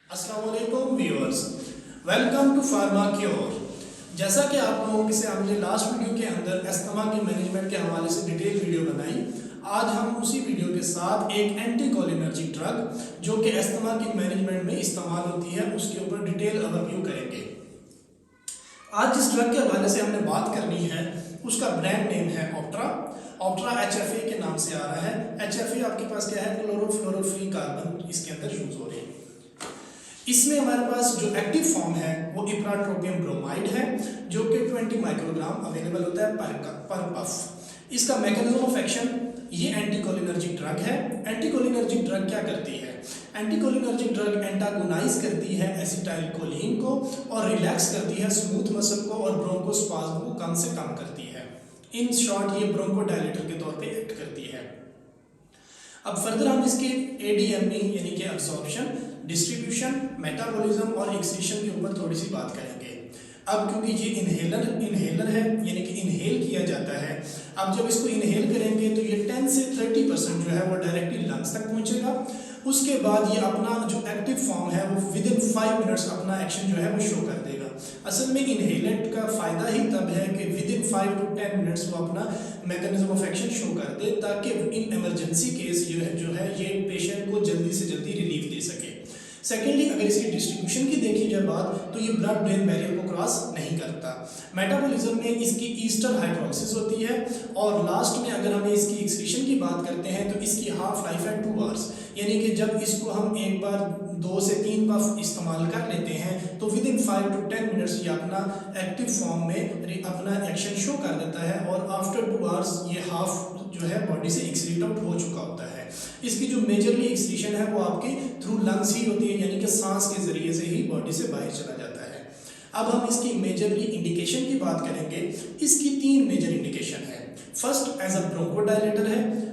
अस्सलाम वालेकुम viewers, welcome to Pharma Cure. जैसा कि आप लोगों से हमने लास्ट वीडियो के अंदर अस्थमा की मैनेजमेंट के हवाले से डिटेल वीडियो बनाई, आज हम उसी वीडियो के साथ एक एंटीकोलिनर्जिक ड्रग जो कि अस्थमा की मैनेजमेंट में इस्तेमाल होती है उसके ऊपर डिटेल ओवरव्यू करेंगे। आज जिस ड्रग के हवाले से हमने बात करनी है उसका ब्रांड नेम है ऑप्ट्रा। ऑप्ट्रा HFA के नाम से आ रहा है। HFA आपके पास क्या है, क्लोरोफ्लोरोफ्री कार्बन इसके अंदर यूज हो रहे हैं। इसमें हमारे पास जो एक्टिव फॉर्म है वो इप्राट्रोपियम ब्रोमाइड है जो कि 20 माइक्रोग्राम अवेलेबल होता है पर पफ। इसका मैकेनिज्म ऑफ एक्शन, ये एंटीकोलिनर्जिक ड्रग है। एंटीकोलिनर्जिक ड्रग क्या करती है? एंटीकोलिनर्जिक ड्रग एंटागोनाइज करती है एसिटाइलकोलिन को और रिलैक्स करती है स्मूथ मसल को और ब्रोंकोस्पाज्म को कम से कम करती है। इन शॉर्ट ये ब्रोंकोडायलेटर के तौर पे एक्ट करती है। अब फर्दर हम इसके ADME यानी कि अब्सॉर्प्शन, डिस्ट्रीब्यूशन, मेटाबॉलिज्म और एक्सक्रीशन के ऊपर थोड़ी सी बात करेंगे। अब क्योंकि ये इनहेलर है यानी कि इनहेल किया जाता है, अब जब इसको इनहेल करेंगे तो ये 10 से 30% जो है वो डायरेक्टली लंग्स तक पहुंचेगा। उसके बाद ये अपना जो एक्टिव फॉर्म है वो विद इन 5 मिनट्स अपना एक्शन जो है वो शो कर देगा। असल में इनहेलेंट का फ़ायदा ही तब है कि विद इन 5 to 10 मिनट्स वो अपना मैकेनिज्म ऑफ एक्शन शो कर दे ताकि इन इमरजेंसी केस जो है ये पेशेंट को जल्दी से जल्दी रिलीफ दे सके। सेकेंडली, अगर इसकी डिस्ट्रीब्यूशन की देखी जाए बात तो ये ब्लड ब्रेन बैरियर को क्रॉस नहीं करता। मेटाबॉलिज्म में इसकी ईस्टर हाइड्रोलिसिस होती है और लास्ट में अगर हम इसकी एक्सक्रीशन की बात करते हैं तो इसकी हाफ लाइफ है 2 आवर्स, यानी कि जब इसको हम एक बार 2 से 3 पफ इस्तेमाल कर लेते हैं तो विद इन 5 to 10 मिनट्स ये अपना एक्टिव फॉर्म में अपना एक्शन शो कर देता है और आफ्टर 2 आवर्स ये हाफ जो है बॉडी से एक्सक्रीट आउट हो चुका होता है। इसकी जो मेजरली एक्सक्रीशन है वो आपकी थ्रू लंग्स ही होती है, यानी कि सांस के जरिए से ही बॉडी से बाहर चला जाता है। अब हम इसकी मेजरली इंडिकेशन की बात करेंगे। इसकी 3 मेजर इंडिकेशन है। फर्स्ट, एज अ ब्रोंकोडायलेटर है।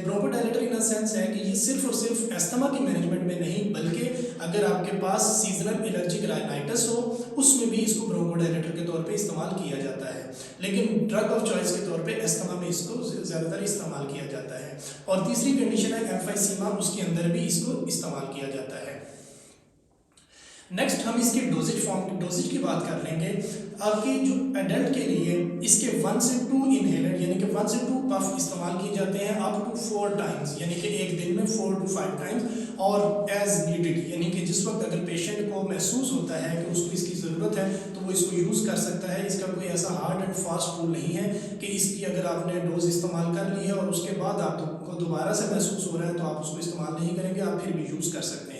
ब्रोंकोडायलेटर इन अ सेंस है कि ये सिर्फ और सिर्फ अस्थमा की मैनेजमेंट में नहीं बल्कि अगर आपके पास सीजनल एलर्जिक राइनाइटिस हो उसमें भी इसको ब्रोंकोडायलेटर के तौर पे इस्तेमाल किया जाता है, लेकिन ड्रग ऑफ चॉइस के तौर पे अस्थमा में इसको ज़्यादातर इस्तेमाल किया जाता है। और तीसरी कंडीशन है एम्फाइसीमा, उसके अंदर भी इसको इस्तेमाल किया जाता है। नेक्स्ट हम इसकी डोजेज की बात कर लेंगे। आपकी जो एडल्ट के लिए इसके 1 से 2 इनहेलर यानी कि 1 से 2 पफ इस्तेमाल किए जाते हैं अप टू 4 टाइम्स, यानी कि एक दिन में 4 to 5 टाइम्स और एज नीडेड, यानी कि जिस वक्त अगर पेशेंट को महसूस होता है कि उसको इसकी ज़रूरत है तो वो इसको यूज़ कर सकता है। इसका कोई ऐसा हार्ड एंड फास्ट रूल नहीं है कि इसकी अगर आपने डोज इस्तेमाल कर ली है और उसके बाद आपको दोबारा से महसूस हो रहा है तो आप उसको इस्तेमाल नहीं करेंगे, आप फिर भी यूज़ कर सकते हैं।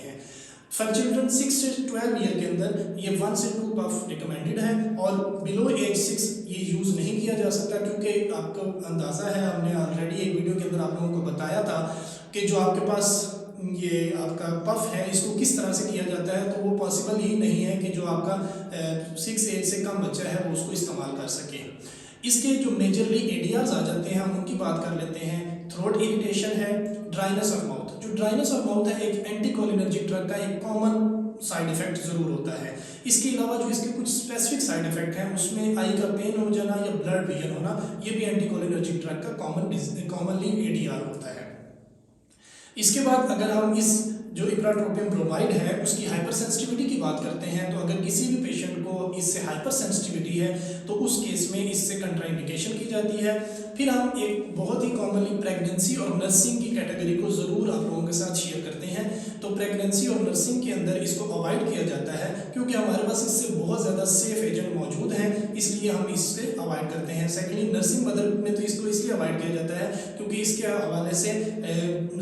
फॉर चिल्ड्रन 6 से 12 ईयर के अंदर ये 1 से 2 पफ रिकमेंडेड है और बिलो एज 6 ये यूज़ नहीं किया जा सकता, क्योंकि आपको अंदाज़ा है, हमने ऑलरेडी एक वीडियो के अंदर आप लोगों को बताया था कि जो आपके पास ये आपका पफ है इसको किस तरह से किया जाता है, तो वो पॉसिबल ही नहीं है कि जो आपका 6 एज से कम बच्चा है वो उसको इस्तेमाल कर सके। इसके जो मेजरली एरियाज आ जाते हैं हम उनकी बात कर लेते हैं। थ्रोट इरिटेशन है, ड्राइनेस ऑफ माउथ। जो ड्राइनेस ऑफ माउथ है एक एंटीकोलिनर्जिक ड्रग का एक कॉमन साइड इफेक्ट ज़रूर होता है। इसके अलावा जो इसके कुछ स्पेसिफिक साइड इफेक्ट हैं उसमें आई का पेन हो जाना या ब्लड विजन होना, ये भी एंटीकोलिनर्जिक ड्रग का कॉमनली ADR होता है। इसके बाद अगर हम इस जो इप्राट्रोपियम ब्रोमाइड है उसकी हाइपर सेंसिटिविटी की बात करते हैं तो अगर किसी भी पेशेंट को इससे हाइपर सेंसिटिविटी है तो उस केस में इससे कंट्राइंडिकेशन की जाती है। फिर हम एक बहुत ही कॉमनली प्रेगनेंसी और नर्सिंग की कैटेगरी को ज़रूर आप लोगों के साथ शेयर करते हैं। तो प्रेगनेंसी और नर्सिंग के अंदर इसको अवॉइड किया जाता है क्योंकि हमारे पास इससे बहुत ज़्यादा सेफ एजेंट मौजूद हैं, इसलिए हम इससे अवॉइड करते हैं। सेकेंडली, नर्सिंग मदर में तो इसको इसलिए अवॉइड किया जाता है क्योंकि इसके हवाले से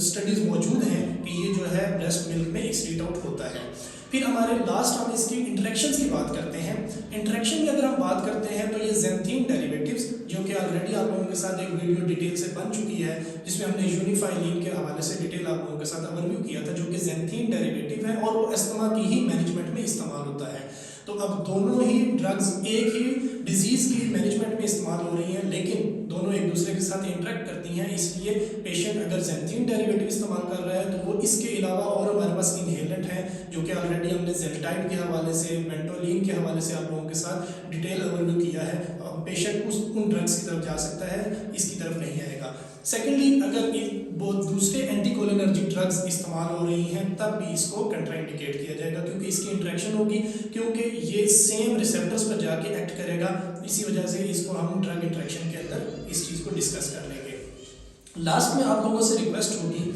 स्टडीज़ मौजूद हैं कि ये जो है ब्रेस्ट मिल्क में एक्सक्रीट आउट होता है। फिर हमारे लास्ट हम इसकी इंटरेक्शंस की बात करते हैं। इंटरेक्शन की अगर हम बात करते हैं तो ये ज़ैंथीन डेरिवेटिव्स जो कि ऑलरेडी आप लोगों के साथ एक वीडियो डिटेल से बन चुकी है जिसमें हमने यूनिफाइलिन के हवाले से डिटेल आप लोगों के साथ ओवरव्यू किया था, जो कि ज़ैंथीन डेरिवेटिव है और वो अस्थमा की ही मैनेजमेंट में इस्तेमाल होता है। तो अब दोनों ही ड्रग्स एक ही डिजीज़ की मैनेजमेंट में इस्तेमाल हो रही हैं, लेकिन दोनों एक दूसरे के साथ इंटरेक्ट करती हैं। इसलिए पेशेंट अगर ज़ैंथीन डेरिवेटिव इस्तेमाल कर रहा है तो वो इसके अलावा और हमारे पास इनहेलेंट है जो कि ऑलरेडी हमने ज़ेल्टाइड के हवाले से, वेंटोलिन के हवाले से आप लोगों के साथ डिटेल ओवरव्यू किया है। पेशेंट उन ड्रग्स की तरफ जा सकता है, इसकी तरफ नहीं आएगा। सेकेंडली, अगर बहुत दूसरे एंटीकोलिनर्जिक ड्रग्स इस्तेमाल हो रही हैं, तब भी इसको कंट्राइंडिकेट किया जाएगा, क्योंकि इसकी इंट्रैक्शन होगी, क्योंकि ये सेम रिसेप्टर्स पर जाके एक्ट करेगा। इसी वजह से इसको हम ड्रग इंट्रैक्शन के अंदर इस चीज़ को डिस्कस कर लेंगे। लास्ट में आप लोगों से रिक्वेस्ट होगी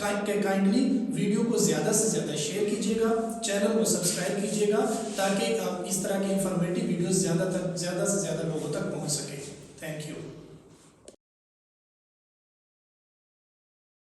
काइंडली वीडियो को ज़्यादा से ज़्यादा शेयर कीजिएगा, चैनल को सब्सक्राइब कीजिएगा, ताकि आप इस तरह के इंफॉर्मेटिव वीडियोस ज़्यादा से ज़्यादा लोगों तक पहुंच सके। Thank you.